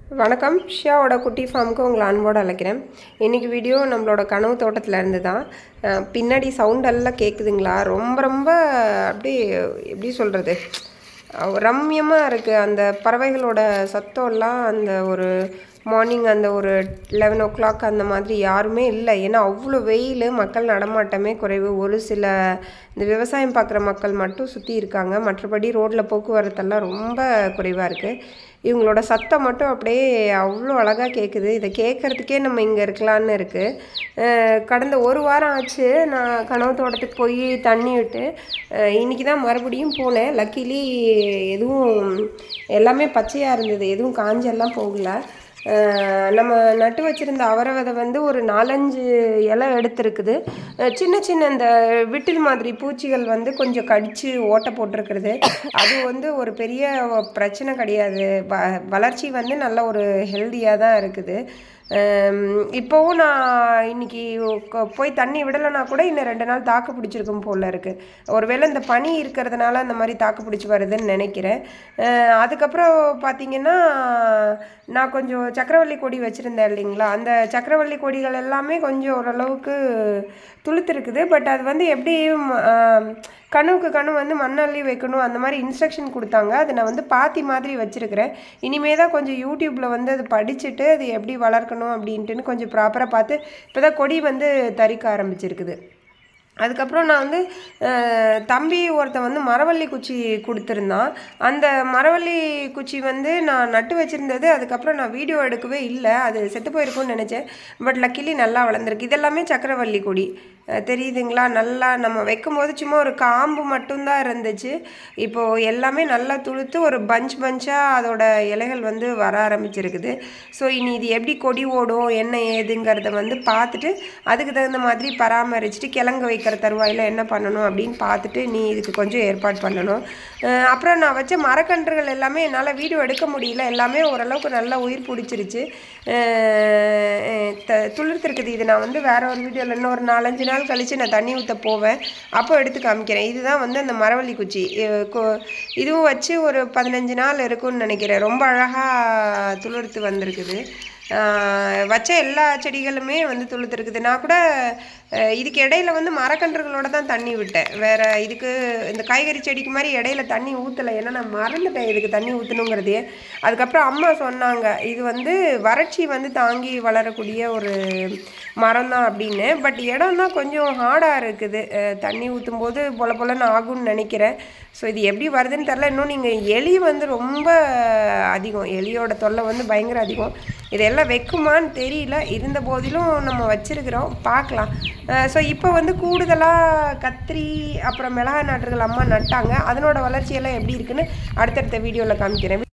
வணக்கம். ஷியாவோட குட்டி ஃபார்முக்கு உங்களை அன்போடு அழைக்கிறேன். இன்றைக்கி வீடியோ நம்மளோட கனவு தோட்டத்தில் இருந்து தான். பின்னாடி சவுண்டெல்லாம் கேட்குதுங்களா? ரொம்ப ரொம்ப அப்படியே எப்படி சொல்கிறது, ரம்யமாக இருக்குது. அந்த பறவைகளோட சத்தம்லாம் அந்த ஒரு மார்னிங் அந்த ஒரு 11 o'clock அந்த மாதிரி யாருமே இல்லை. ஏன்னா அவ்வளோ வெயில், மக்கள் நடமாட்டமே குறைவு. ஒரு சில இந்த விவசாயம் பார்க்குற மக்கள் மட்டும் சுற்றி இருக்காங்க. மற்றபடி ரோட்டில் போக்குவரத்தெல்லாம் ரொம்ப குறைவாக இருக்குது. இவங்களோட சத்தம் மட்டும் அப்படியே அவ்வளோ அழகாக கேட்குது. இதை கேட்குறதுக்கே நம்ம இங்கே இருக்கலான்னு இருக்குது. கடந்த ஒரு வாரம் ஆச்சு நான் கனவு தோட்டத்துக்கு போய் தண்ணி விட்டு. இன்றைக்கி தான் மறுபடியும் போனேன். லக்கிலி எதுவும் எல்லாமே பச்சையாக இருந்தது, எதுவும் காஞ்செல்லாம் போகல. நம்ம நட்டு வச்சுருந்த அவரை விதை வந்து ஒரு 4-5 இலை எடுத்துருக்குது. சின்ன சின்ன இந்த விட்டில் மாதிரி பூச்சிகள் வந்து கொஞ்சம் கடித்து ஓட்டை போட்டிருக்கிறது. அது வந்து ஒரு பெரிய பிரச்சனை கிடையாது. வளர்ச்சி வந்து நல்ல ஒரு ஹெல்த்தியாக தான் இருக்குது. இப்போவும் நான் இன்றைக்கி போய் தண்ணி விடலைன்னா கூட இன்னும் 2 நாள் தாக்கு பிடிச்சிருக்கும் போல் இருக்குது. ஒருவேளை இந்த பனி இருக்கிறதுனால அந்த மாதிரி தாக்கு பிடிச்சி வருதுன்னு நினைக்கிறேன். அதுக்கப்புறம் பார்த்திங்கன்னா நான் கொஞ்சம் சக்கரவள்ளி கொடி வச்சுருந்தேன் இல்லைங்களா, அந்த சக்கரவள்ளி கொடிகள் எல்லாமே கொஞ்சம் ஓரளவுக்கு துளுத்துருக்குது. பட் அது வந்து எப்படி கணுவுக்கு கணு வந்து மண்ணள்ளி வைக்கணும் அந்த மாதிரி இன்ஸ்ட்ரக்ஷன் கொடுத்தாங்க. அதை நான் வந்து பாத்தி மாதிரி வச்சுருக்கிறேன். இனிமே தான் கொஞ்சம் யூடியூப்பில் வந்து அது படிச்சுட்டு அது எப்படி வளர்க்கணும் அப்படின்ட்டுன்னு கொஞ்சம் ப்ராப்பராக பார்த்து இப்போ தான் கொடி வந்து தரிக்க ஆரம்பிச்சிருக்குது. அதுக்கப்புறம் நான் வந்து தம்பி ஒருத்தன் வந்து மரவள்ளி குச்சி கொடுத்துருந்தான். அந்த மரவள்ளி குச்சி வந்து நான் நட்டு வச்சுருந்தது. அதுக்கப்புறம் நான் வீடியோ எடுக்கவே இல்லை, அது செத்து போயிருக்கும்னு நினச்சேன். பட் லக்கிலி நல்லா வளர்ந்துருக்கு. இதெல்லாமே சக்கரவள்ளி கொடி தெரியுதுங்களா? நல்லா நம்ம வைக்கும்போது சும்மா ஒரு காம்பு மட்டும்தான் இருந்துச்சு. இப்போது எல்லாமே நல்லா துளுத்து ஒரு பஞ்சாக அதோட இலைகள் வந்து வர ஆரம்பிச்சிருக்குது. ஸோ இனி இது எப்படி கொடி ஓடும் என்ன ஏதுங்கிறத வந்து பார்த்துட்டு அதுக்கு தகுந்த மாதிரி பராமரிச்சுட்டு கிழங்கு வைக்கிற தருவாயில் என்ன பண்ணணும் அப்படின்னு பார்த்துட்டு நீ இதுக்கு கொஞ்சம் ஏற்பாடு பண்ணணும். அப்புறம் நான் வச்ச மரக்கன்றுகள் எல்லாமே என்னால் வீடியோ எடுக்க முடியல. எல்லாமே ஓரளவுக்கு நல்லா உயிர் பிடிச்சிருச்சு, துளிர்த்துருக்குது. இது நான் வந்து வேற ஒரு வீடியோவில் இன்னும் ஒரு 4-5 நாள் கழித்து நான் தண்ணி ஊற்ற போவேன், அப்போ எடுத்து காமிக்கிறேன். இதுதான் வந்து அந்த மரவள்ளி குச்சி. இதுவும் வச்சு ஒரு 15 நாள் இருக்கும்னு நினைக்கிறேன். ரொம்ப அழகாக துளிர்த்து வந்திருக்குது. வச்ச எல்லா செடிகளுமே வந்து துளுத்துருக்குது. நான் கூட இதுக்கு இடையில வந்து மரக்கன்றுகளோட தான் தண்ணி விட்டேன். வேறு இதுக்கு இந்த காய்கறி செடிக்கு மாதிரி இடையில தண்ணி ஊற்றலை. ஏன்னா நான் மறந்துட்டேன் இதுக்கு தண்ணி ஊற்றணுங்கிறதே. அதுக்கப்புறம் அம்மா சொன்னாங்க இது வந்து வறட்சி வந்து தாங்கி வளரக்கூடிய ஒரு மரம் தான் அப்படின்னு. பட் இடம் தான் கொஞ்சம் ஹார்டாக இருக்குது, தண்ணி ஊற்றும் போது பொலன்னு ஆகும்னு நினைக்கிறேன். ஸோ இது எப்படி வருதுன்னு தெரில. இன்னும் நீங்கள் எலி வந்து ரொம்ப அதிகம், எலியோட தொல்லை வந்து பயங்கர அதிகம். இதெல்லாம் வைக்குமான்னு தெரியல, இருந்த போதிலும் நம்ம வச்சுருக்கிறோம், பார்க்கலாம். ஸோ இப்போ வந்து கூடுதலாக கத்திரி அப்புறம் மிளகாய் நாற்றுகள் அம்மா நட்டாங்க. அதனோட வளர்ச்சியெல்லாம் எப்படி இருக்குன்னு அடுத்தடுத்த வீடியோவில் காமிக்கிறேன்.